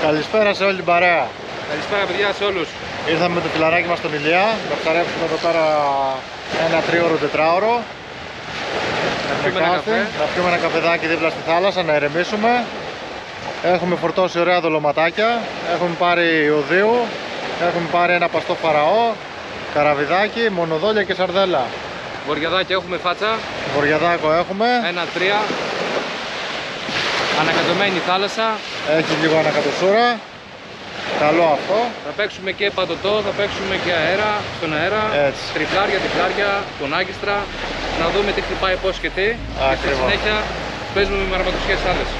Καλησπέρα σε όλη την παρέα. Καλησπέρα παιδιά σε όλους. Ήρθαμε με το φιλαράκι μας στον Ηλία. Θα ψαρέψουμε εδώ πέρα ένα 3ωρο-4ωρο. Να πιούμε ένα καφεδάκι δίπλα στη θάλασσα, να ηρεμήσουμε. Έχουμε φορτώσει ωραία δολωματάκια. Έχουμε πάρει οδείου. Έχουμε πάρει ένα παστό φαραώ, καραβιδάκι, μονοδόλια και σαρδέλα. Βοριαδάκι έχουμε φάτσα. Βοριαδάκο έχουμε. 1-3. Ανακατωμένη θάλασσα. Έχει λίγο ανακατοσούρα. Καλό αυτό. Θα παίξουμε και παντοτό, θα παίξουμε και αέρα, στον αέρα. Έτσι. Τριπλάρια, διπλάρια, κονάκιστρα. Να δούμε τι χτυπάει, πώς και τι. Ακριβώς. Και στη συνέχεια παίζουμε με μαρματοσιές άλλες.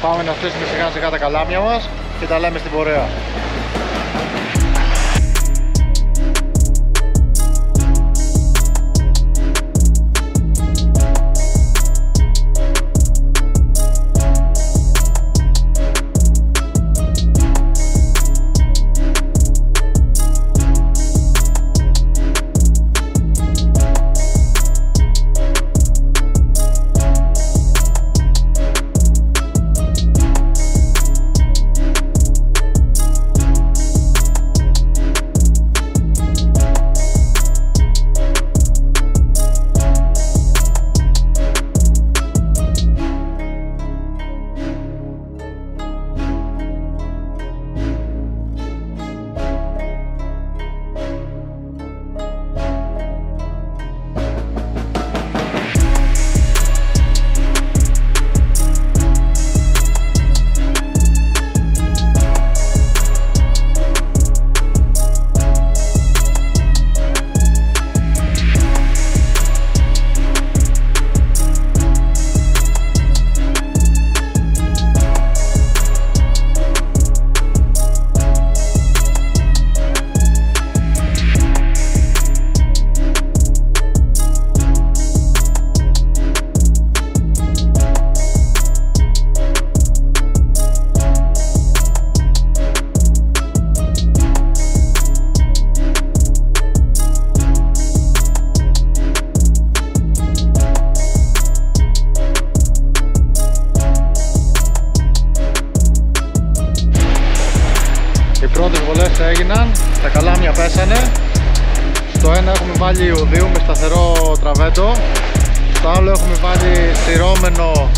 Πάμε να στήσουμε σιγά σιγά τα καλάμια μας και τα λέμε στην πορεία. Έγιναν, τα καλάμια πέσανε. Στο ένα έχουμε βάλει οδείου με σταθερό τραβέντο. Στο άλλο έχουμε βάλει στηρώμενο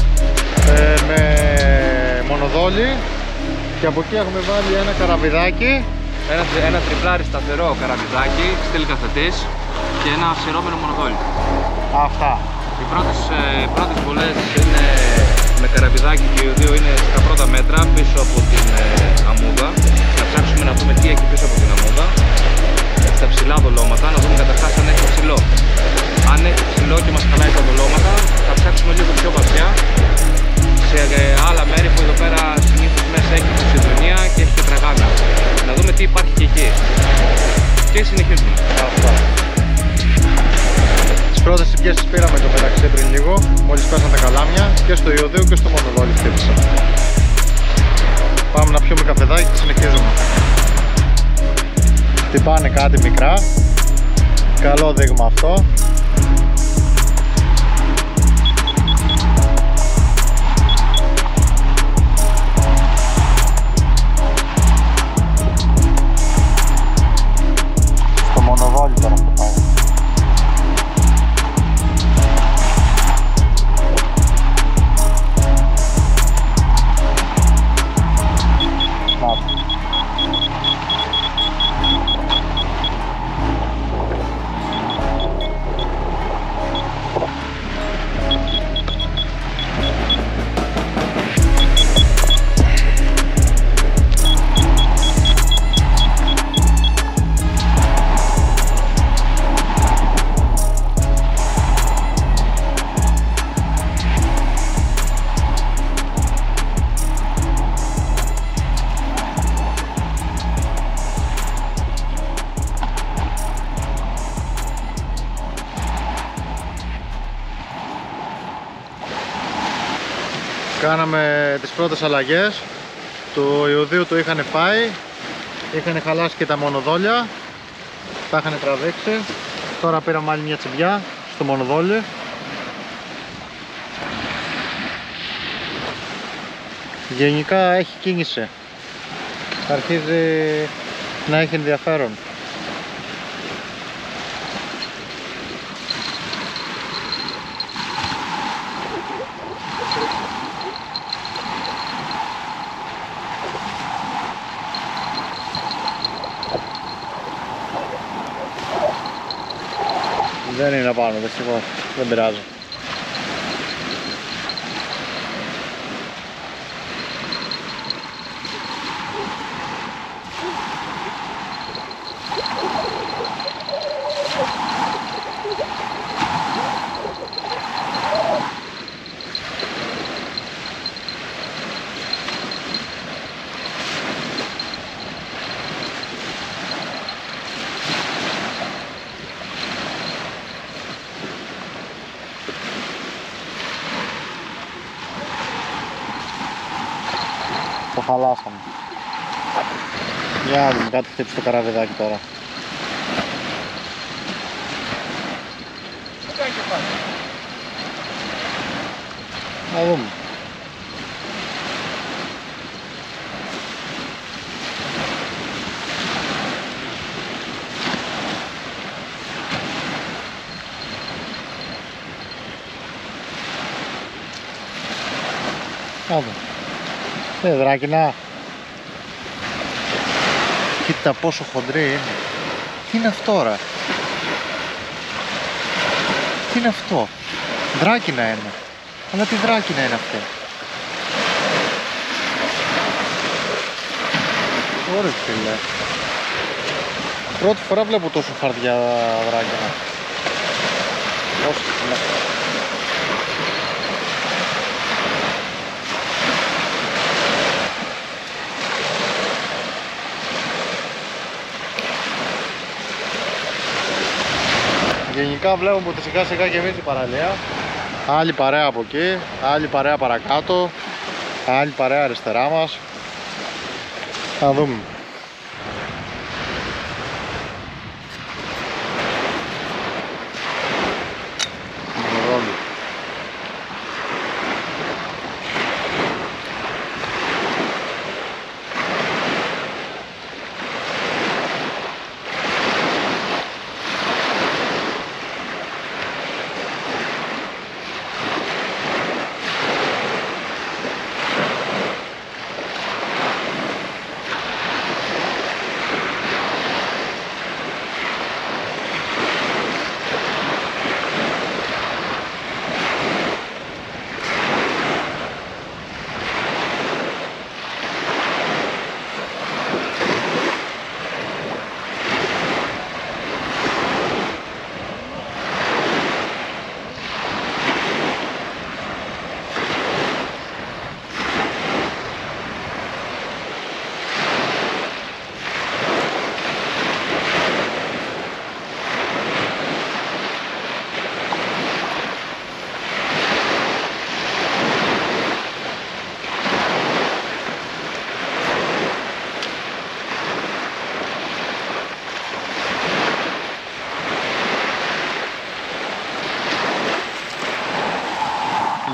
με μονοδόλι. Και από εκεί έχουμε βάλει ένα καραβιδάκι. Ένα τριπλάρι σταθερό καραβιδάκι, στυλ καθετής και ένα στηρώμενο μονοδόλι. Αυτά. Οι πρώτες βολές είναι με καραβιδάκι και οι δύο είναι στα πρώτα μέτρα πίσω από την αμμούδα. Να ψάξουμε να δούμε τι έχει πίσω από την αμμούδα. Στα ψηλά δολώματα, να δούμε καταρχάς αν έχει ψηλό. Αν έχει ψηλό και μας χαλάει τα δολώματα, θα ψάξουμε λίγο πιο βαθιά σε άλλα μέρη που εδώ πέρα συνήθως μέσα έχει Ποσειδονία και έχει και Τραγάνα. Να δούμε τι υπάρχει και εκεί. Και συνεχίζουμε. Αυτά. Τις πρώτες πιέσεις πήραμε το μεταξύ πριν λίγο, μόλις πέσαν τα καλάμια και στο Ιωδείο και στο μονοδόλι χτύπησα. Πάμε να πιούμε καφεδάκι και συνεχίζουμε. Χτυπάνε κάτι μικρά. Καλό δείγμα αυτό. Στο μονοδόλι τώρα χτυπάει. Κάναμε τις πρώτες αλλαγές. Το Ιωδείο το είχαν φάει, είχαν χαλάσει και τα μονοδόλια, τα είχαν τραβήξει. Τώρα πήραμε άλλη μια τσιμπιά στο μονοδόλι. Γενικά έχει κίνηση. αρχίζει να έχει ενδιαφέρον. Δεν είναι απάνω, δυστυχώς, δεν πειράζει. Το χαλάσαμε. Για να δούμε, κάτι χτύπησε το καραβιδάκι τώρα. Να δούμε. Να δούμε. Δράκινα. Κοίτα πόσο χοντρή είναι. Τι είναι αυτό ρε? Τι είναι αυτό? Δράκινα είναι. Αλλά τι δράκινα είναι αυτή? Ωραία φίλε. Πρώτη φορά βλέπω τόσο φαρδιά δράκινα. Όσο φίλε. Γενικά βλέπουμε ότι σιγά σιγά γεμίζει η παραλία. Άλλη παρέα από εκεί, άλλη παρέα παρακάτω, άλλη παρέα αριστερά μας. Θα δούμε.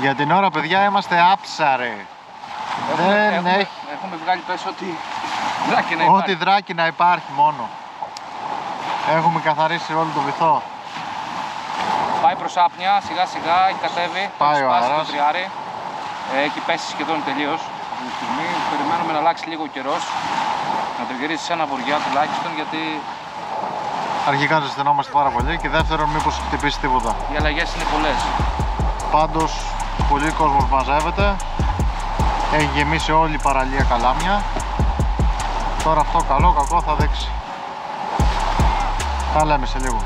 Για την ώρα παιδιά είμαστε άψαροι. Έχουμε βγάλει πες ό,τι δράκινα υπάρχει. Ό,τι δράκινα υπάρχει μόνο. Έχουμε καθαρίσει όλο το βυθό. Πάει προς άπνοια, σιγά σιγά, έχει κατέβει. Πάει ο σπάσει αέρας. το τριάρι. Έχει πέσει σχεδόν τελείως αυτή τη στιγμή. Περιμένουμε να αλλάξει λίγο ο καιρός. Να το γυρίσει σε ένα βοριά τουλάχιστον, γιατί Αρχικά ζεσθενόμαστε πάρα πολύ και δεύτερον μήπως χτυπήσει τίποτα. οι αλλαγές είναι πολλές. Πάντως πολύ κόσμος μαζεύεται. Έχει γεμίσει όλη η παραλία καλάμια. Τώρα αυτό καλό κακό θα δείξει. Τα λέμε σε λίγο.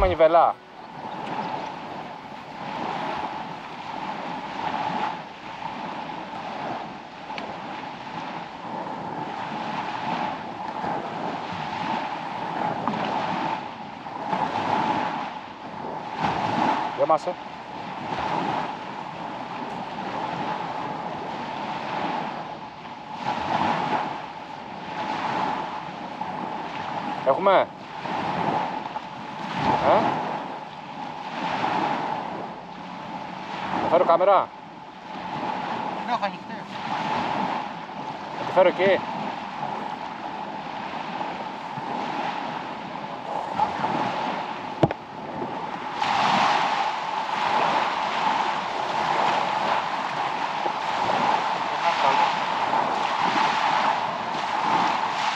manivela. Μάσα. Έχουμε. Θα φέρω κάμερα. Ναι, θα ανοιχτεί. Θα τη φέρω εκεί.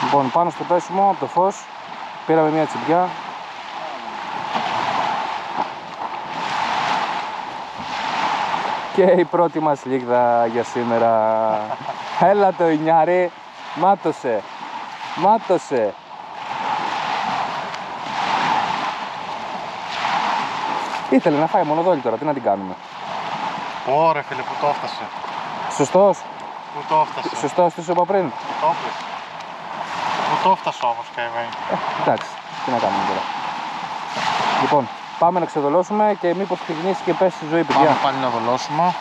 Λοιπόν, πάνω στο πέσιμο από το φως πήραμε μια τσιμπιά. Και η πρώτη μας λίγδα για σήμερα. Έλα το Ινιάρη, μάτωσε, μάτωσε. Ήθελε να φάει μονοδόλη τώρα, τι να την κάνουμε. Ωρε φίλε, που το έφτασε. Σωστός, Που το έφτασε. σωστός τι σου είπα πριν. Το έπλες. Που το έφτασε όμως καημένη. Εντάξει, τι να κάνουμε τώρα. Λοιπόν, πάμε να ξεδολώσουμε και μήπως ξεκινήσει και πέσει η ζωή, παιδιά. Πάμε πάλι να δολώσουμε.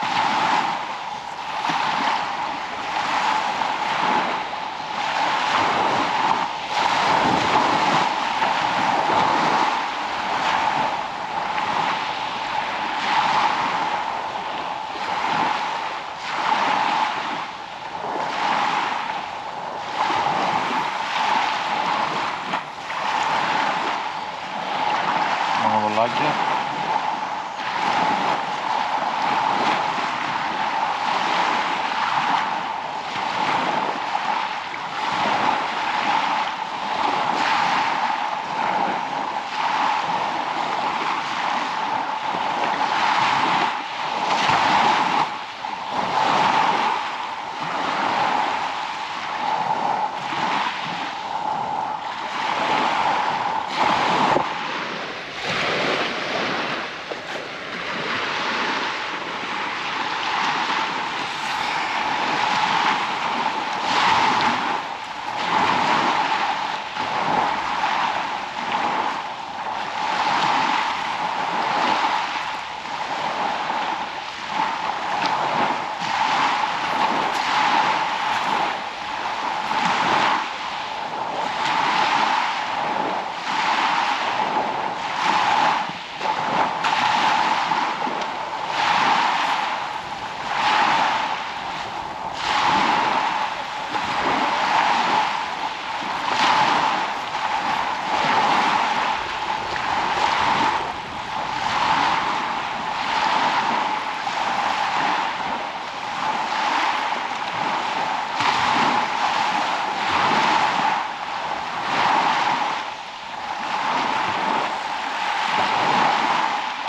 Μανοδολάκι.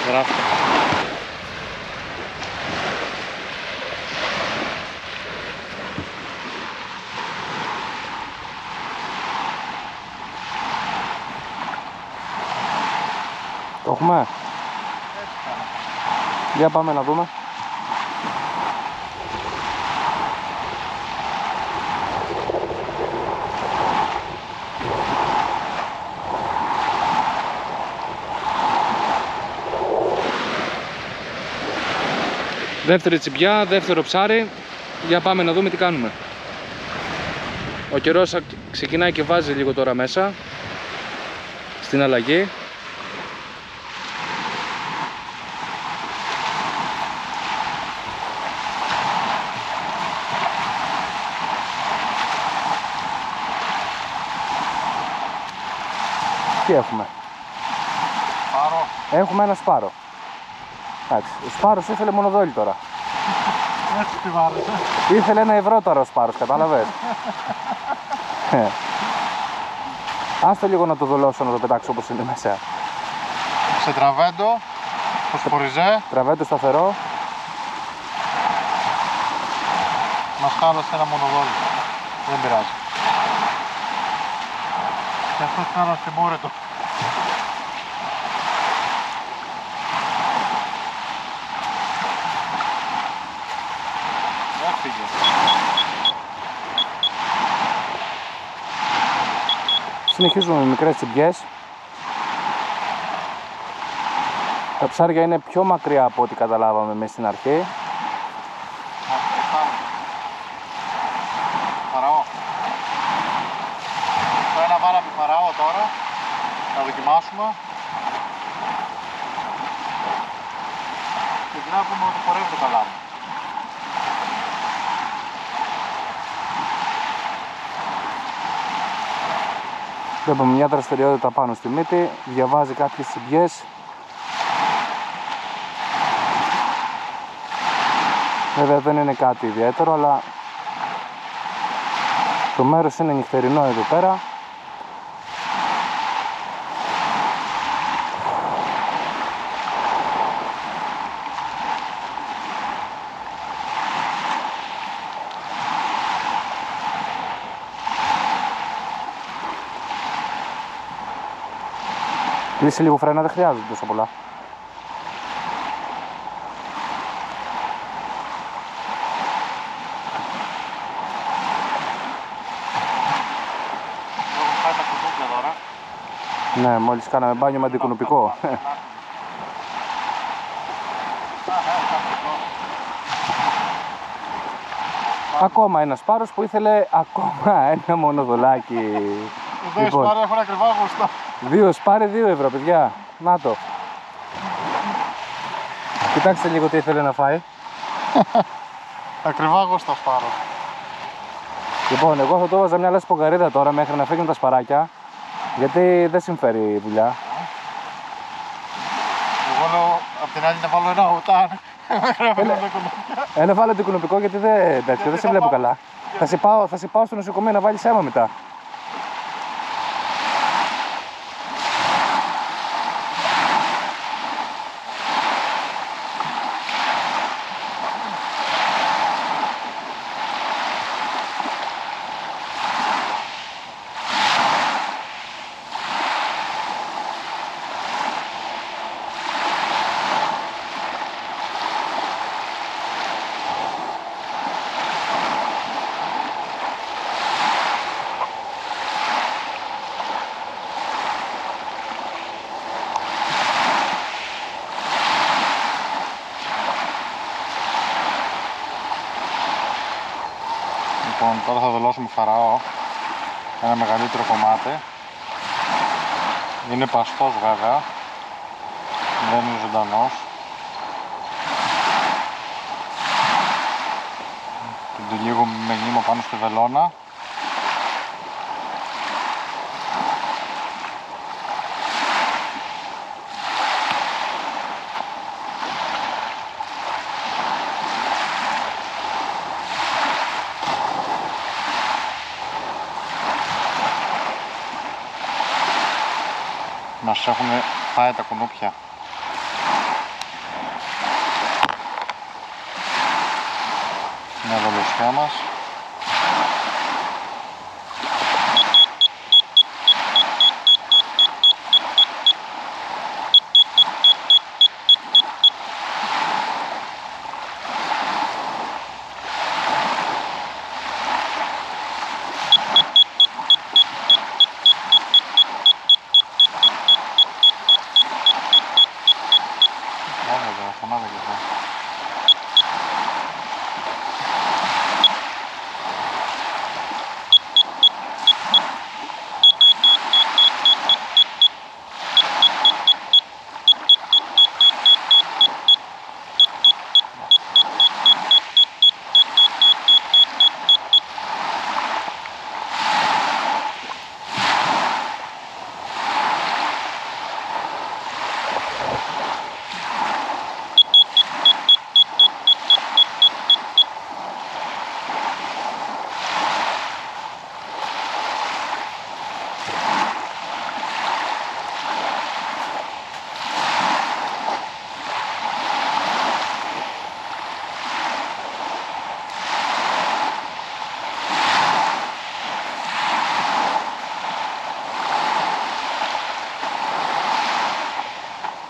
Γράφτε. Το έχουμε. Για πάμε να δούμε. Δεύτερη τσιμπιά, δεύτερο ψάρι. Για πάμε να δούμε τι κάνουμε. Ο καιρός ξεκινάει και βάζει λίγο τώρα μέσα στην αλλαγή. Τι έχουμε? Σπάρο. Έχουμε ένα σπάρο. Εντάξει, ο σπάρος ήθελε μονοδόλη τώρα. Έτσι τη βάρεσε. Ήθελε €1 τώρα ο σπάρος, κατάλαβες. Άστο λίγο να το δολώσω, να το πετάξω όπως είναι μέσα. Σε τραβέντο. Φωσφοριζέ. Τραβέτο σταθερό. Μας χάλασε ένα μονοδόλι. Δεν πειράζει. Και αυτός χάλασε μόρετο. Συνεχίζουμε με μικρές τσιμπιές. Τα ψάρια είναι πιο μακριά από ό,τι καταλάβαμε μέσα στην αρχή. Φαραώ. Το ένα βάλαμε φαραώ τώρα. Να δοκιμάσουμε. Και βλέπουμε ότι χορεύει το καλάμι. Βλέπουμε μια δραστηριότητα πάνω στη μύτη, διαβάζει κάποιες τσιμπιές. Βέβαια δεν είναι κάτι ιδιαίτερο, αλλά το μέρος είναι νυχτερινό εδώ πέρα. Κλείσει λίγο φρένα, δεν χρειάζεται τόσο πολλά. Ναι, μόλις κάναμε μπάνιο με αντικουνουπικό. Ακόμα ένας σπάρος που ήθελε ακόμα ένα μόνο δολάκι. Εδώ οι σπάροι έχουν ακριβά γουστά. 2 σπάρι, 2 ευρώ, παιδιά. Να το. Κοιτάξτε λίγο τι ήθελε να φάει. Ακριβά γουστά σπάρο. Λοιπόν, εγώ θα το έβαζα μια λασπογαρίδα τώρα μέχρι να φύγουν τα σπαράκια. Γιατί δεν συμφέρει η δουλειά. Εγώ λέω απ' την άλλη να βάλω ένα ουτάν. Ένα βάλε το κουνουπικό γιατί δεν σε βλέπω καλά. Θα σε πάω στο νοσοκομείο να βάλεις αίμα μετά. Λοιπόν, τώρα θα δολώσουμε φαραώ, ένα μεγαλύτερο κομμάτι. Είναι παστός βέβαια, δεν είναι ζωντανός. Τον τυλίγω με νήμα πάνω στη βελόνα. Μας έχουν φάει τα κουνούπια. Μια δολοσιά μας.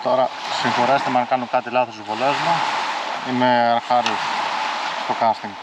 Τώρα συγχωρέστε με αν κάνω κάτι λάθος στις βολές μου. Είμαι αρχάριος στο casting.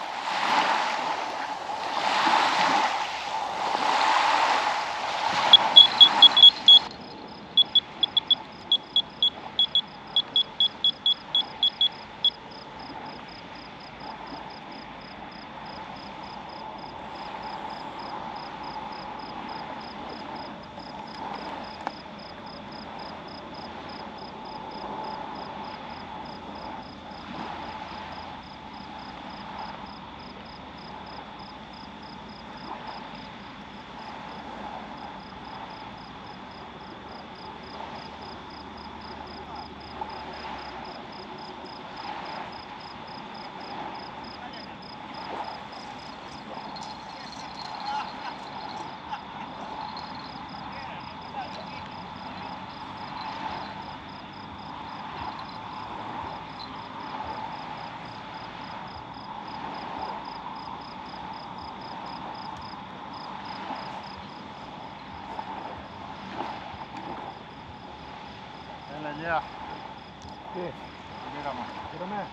Ηλία. Τι, Πήραμε. πήραμε.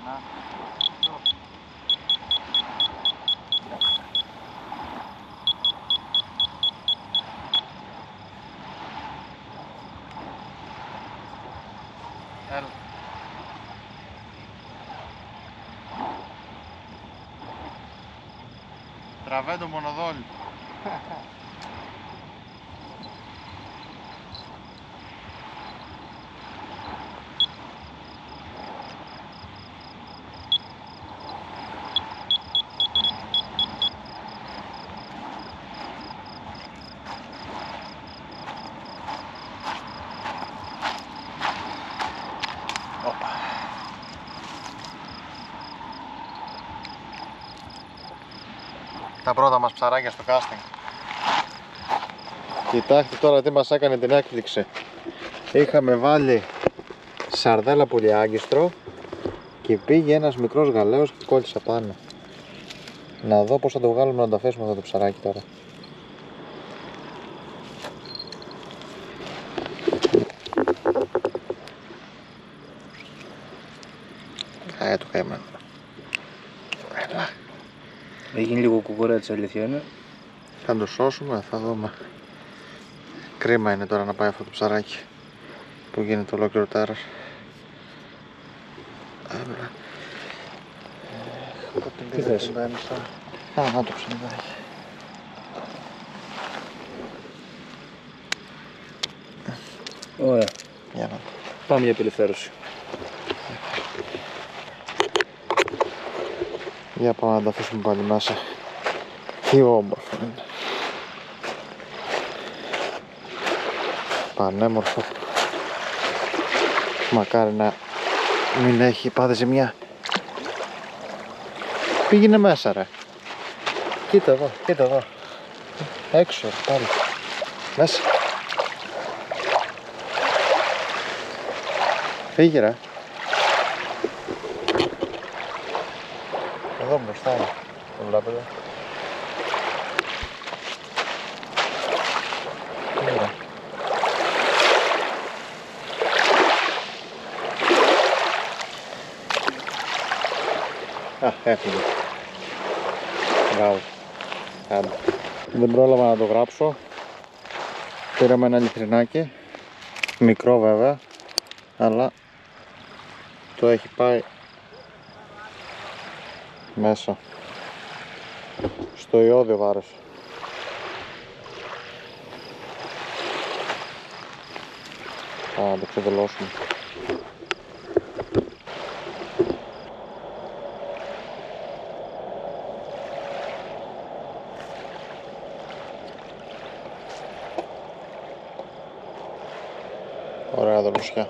Να. Έλα. Τραβέντο μονοδόλι. Τα πρώτα μας ψαράκια στο casting. Κοιτάξτε τώρα τι μας έκανε την έκπληξη. Είχαμε βάλει σαρδέλα πολυάγκιστρο και πήγε ένας μικρός γαλέος και κόλλησε πάνω. Να δω πως θα το βγάλουμε να το αφήσουμε αυτό το ψαράκι τώρα. Το καημένο. Έλα. Έγινε λίγο κουκουρέτσα, αλήθεια είναι. Θα το σώσουμε, θα δούμε. Κρίμα είναι τώρα να πάει αυτό το ψαράκι που γίνεται ολόκληρο τέρας. Τι θες? Να το ψινιδάκι. Ωραία. Για να Πάμε για απελευθέρωση. Για πάμε να τα αφήσουμε πάλι μέσα. Τι όμορφο είναι. Πανέμορφο. Μακάρι να μην έχει πάθει ζημιά. Πήγαινε μέσα ρε. Κοίτα εδώ, κοίτα εδώ. Έξω πάλι. Μέσα. Φύγε ρε. Εδώ μπροστά είναι. Το βλέπετε. Φύγε. Α, έφυγε. Μπράβο. Άντε. Δεν πρόλαβα να το γράψω. Πήραμε ένα λιθρινάκι. Μικρό βέβαια. Αλλά το έχει πάει μέσα. Στο ιώδιο βάρος. Θα το ξεδελώσουμε. Ωραία δολουσιά.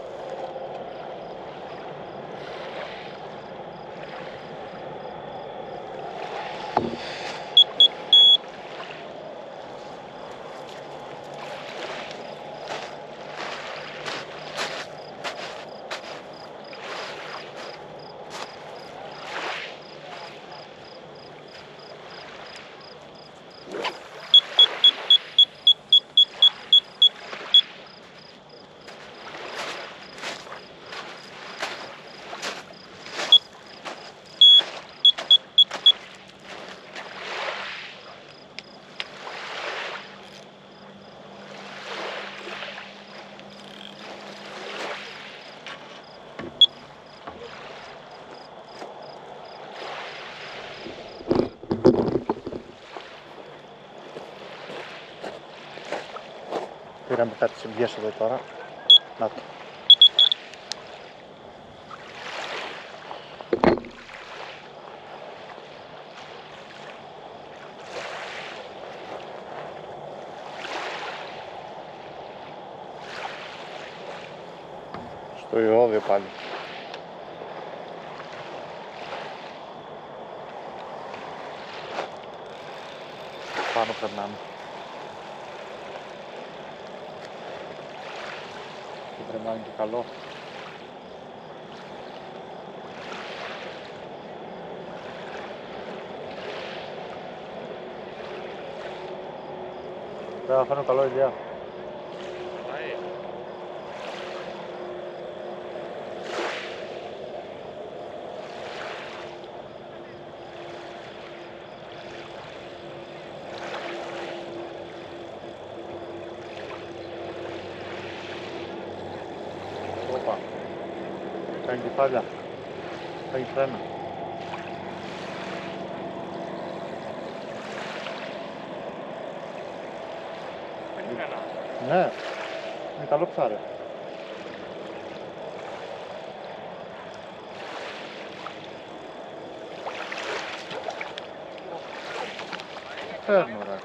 Πήραμε κάτι συμπιές εδώ τώρα. Να το. Στο ιώδιο πάλι. Πάνω περνάμε. Και τρεμάνει και καλό. Πρέπει να φέρνω καλό ηλιά. Κάνει κεφάλια. Κάνει φρένα. Ναι, είναι καλό ψάρι. Φέρνω ρε.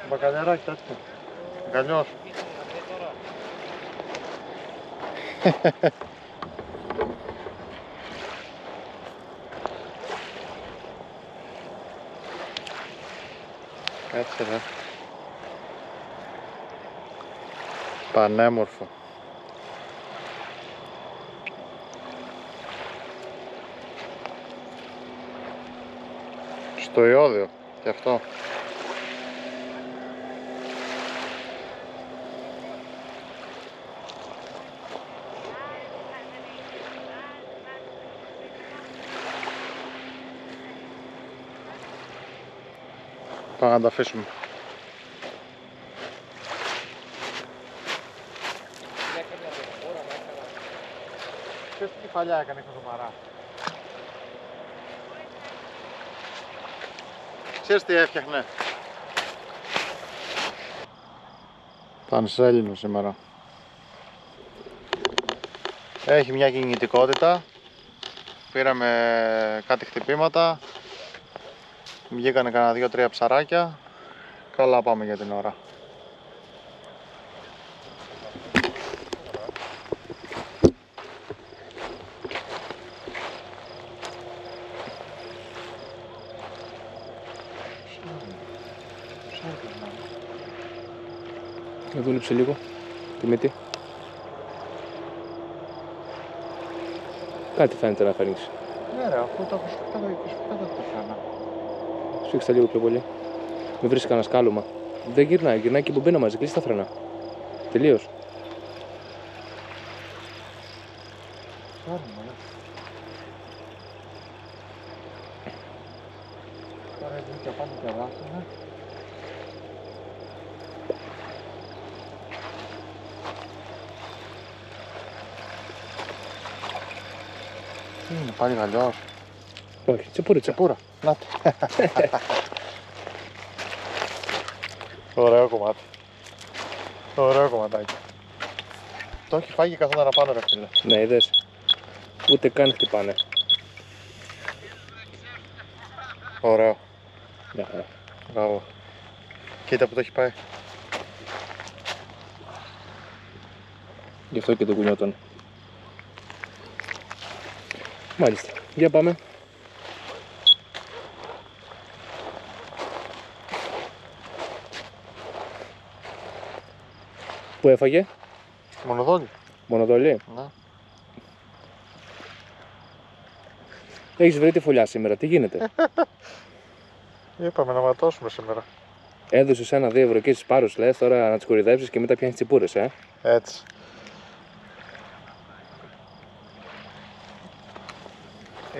Μπακαλιαράκι τέτοιο. Γκαλιός. Κάτσε ρε. Πανέμορφο. Στο ιόδιο και αυτό. Πάμε να τα αφήσουμε. Ποιος τι κεφαλιά έκανε η Κοζομαρά. Ξέρεις τι έφτιαχνε. Πανσέλινο σήμερα. Έχει μια κινητικότητα. Πήραμε κάτι χτυπήματα. Βγήκανε κανένα 2-3 ψαράκια. Καλά πάμε για την ώρα. Να δούλεψε λίγο τη μύτη. Κάτι φαίνεται να φανείς. Ναι ρε, αφού το έχω σφιχτά το φράνα. Σφίξτε λίγο πιο πολύ. Μην βρεις κανένα σκάλωμα. Δεν γυρνάει, γυρνάει και η μπομπίνα μαζί, κλείσει τα φρένα. Τελείως. Τώρα είναι και πάνω και βάσουμε. Τι είναι πάλι γαλλιός. Όχι, τσεπουρίτσα. Τσεπούρα. Να τη. Ωραίο κομμάτι. Ωραίο κομματάκι. Το έχει φάγει καθόταν πάνω ρε φίλε. Ναι, είδες. Ούτε καν χτυπάνε. Ωραίο. Μια χαρά. Μπράβο. Κοίτα που το έχει πάει. Γι' αυτό και το κουνιόταν. Μάλιστα. Για πάμε. Πού έφαγε? Μονοδόλι. Μονοδόλι. Ναι. Έχεις βρει τη φωλιά σήμερα. Τι γίνεται? Είπαμε να ματώσουμε σήμερα. Έδωσες 1-2 ευρώ και στις πάρους λες τώρα να τις κορυδέψεις και μετά πιάνεις τσιπούρες, Έτσι.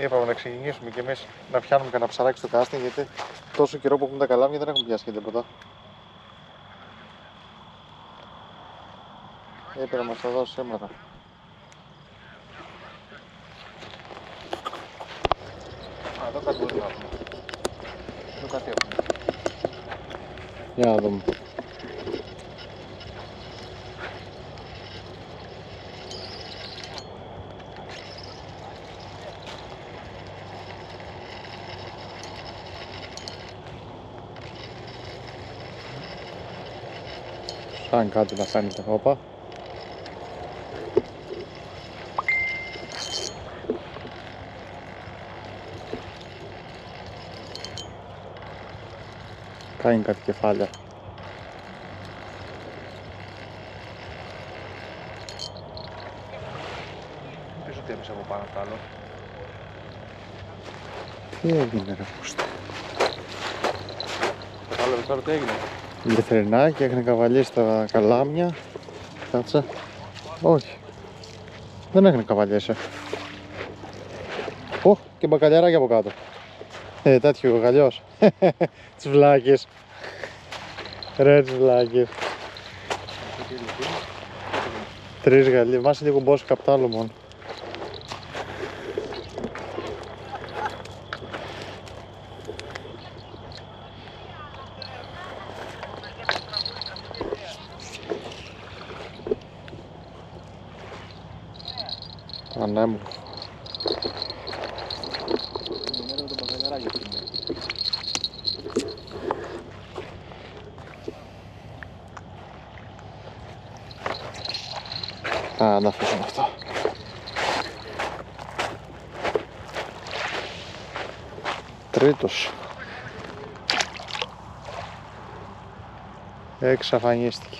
Είπαμε να ξεκινήσουμε κι εμείς να πιάνουμε κανένα ψαράκι στο casting, γιατί τόσο καιρό που έχουμε τα καλάμια δεν έχουμε πιάσει και τίποτα. Είπε να μας το δώσει σήμερα. Α, εδώ κάτι μπορεί να έχουμε. Εδώ κάτι έχουμε. Για να δούμε. Σαν κάτι να φαίνεται, όπα. Κάνει κάτι κεφάλια. Μην πεις ότι έπεσε από πάνω απ' άλλο. Τι έγινε ρε πούστη. Κατάλαβες τώρα τι έγινε? Λιθρινάκι, έκανε καβαλιές στα καλάμια. Κάτσε. Όχι. Δεν έκανε καβαλιές. Ω, και μπακαλιαράκι από κάτω. Τέτοιο γαλλιός. Τις βλάκες. Ρε τις βλάκες. Τρεις γαλλοί, βάζει λίγο μπόση καπτάλο μόνο. Ανέμο. Θα τα αφήσουμε αυτό. Τρίτος. Εξαφανίστηκε.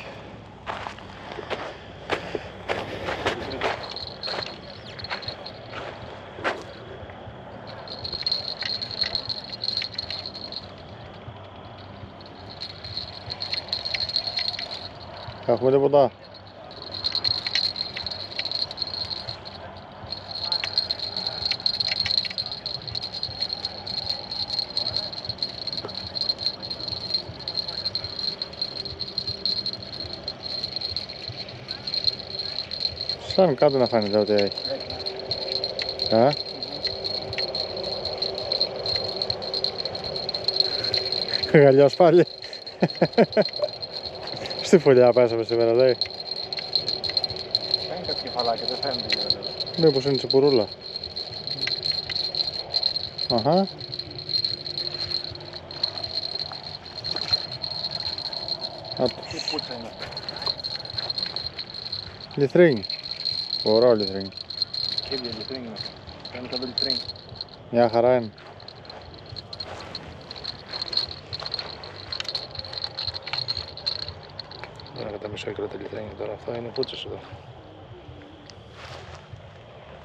Έχουμε τίποτα. Σαν κάτω να φαίνεται ότι έχει. Γαλλιός πάλι. Στη φωλιά πέσαμε σήμερα, λέει. Φαίνει κάτι κεφαλάκι, δεν φαίνεται. Μήπως είναι τσιπουρούλα. Αχα. Τι πουτσα είναι αυτό. Λιθρίνι. Ωραίο λιθρίνι. Κίβια λιθρίνι είναι αυτό. Κάνει το λιθρίνι. Μια χαρά είναι. Δεν έχω τα μισό κιλό τα λιθρίνι τώρα. Αυτό είναι πούτσες εδώ.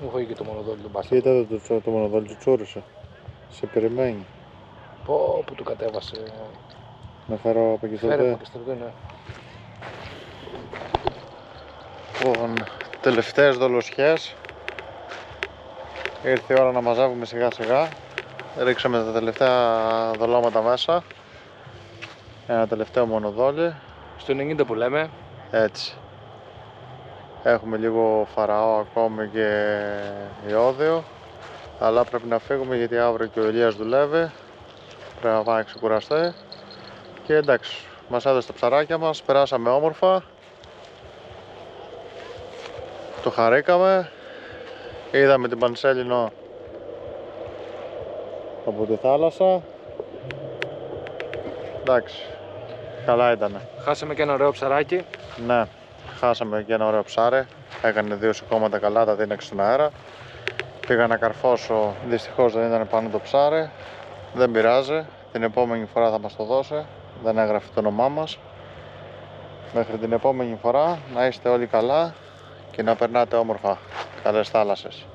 Έχω και το μονοδόλι του μπάστα. Κοίτα το μονοδόλι του τσούρισε. Σε περιμένει. Πω που του κατέβασε. Να φέρω από εκεί στο Φέρε δε. από εκεί στο δε, ναι. Λοιπόν, τελευταίες δολοσιές. Ήρθε η ώρα να μαζεύουμε σιγά σιγά. Ρίξαμε τα τελευταία δολώματα μέσα. Ένα τελευταίο μονοδόλι. Στο 90 που λέμε. Έτσι. Έχουμε λίγο φαραώ ακόμη και ιόδιο. Αλλά πρέπει να φύγουμε γιατί αύριο και ο Ηλίας δουλεύει. Πρέπει να πάει να ξεκουραστεί. Και εντάξει, μας έδωσε τα ψαράκια μας, περάσαμε όμορφα. Το χαρήκαμε. Είδαμε την Πανσέλινο από τη θάλασσα. Εντάξει, καλά ήτανε. Χάσαμε και ένα ωραίο ψαράκι. Ναι, χάσαμε και ένα ωραίο ψάρι. Έκανε 2 σηκώματα καλά, τα δίναξε στον αέρα. Πήγα να καρφώσω, δυστυχώς δεν ήταν πάνω το ψάρι. Δεν πειράζει, την επόμενη φορά θα μας το δώσει. Δεν έγραφε το όνομά μας. Μέχρι την επόμενη φορά να είστε όλοι καλά και να περνάτε όμορφα. Καλές θάλασσες.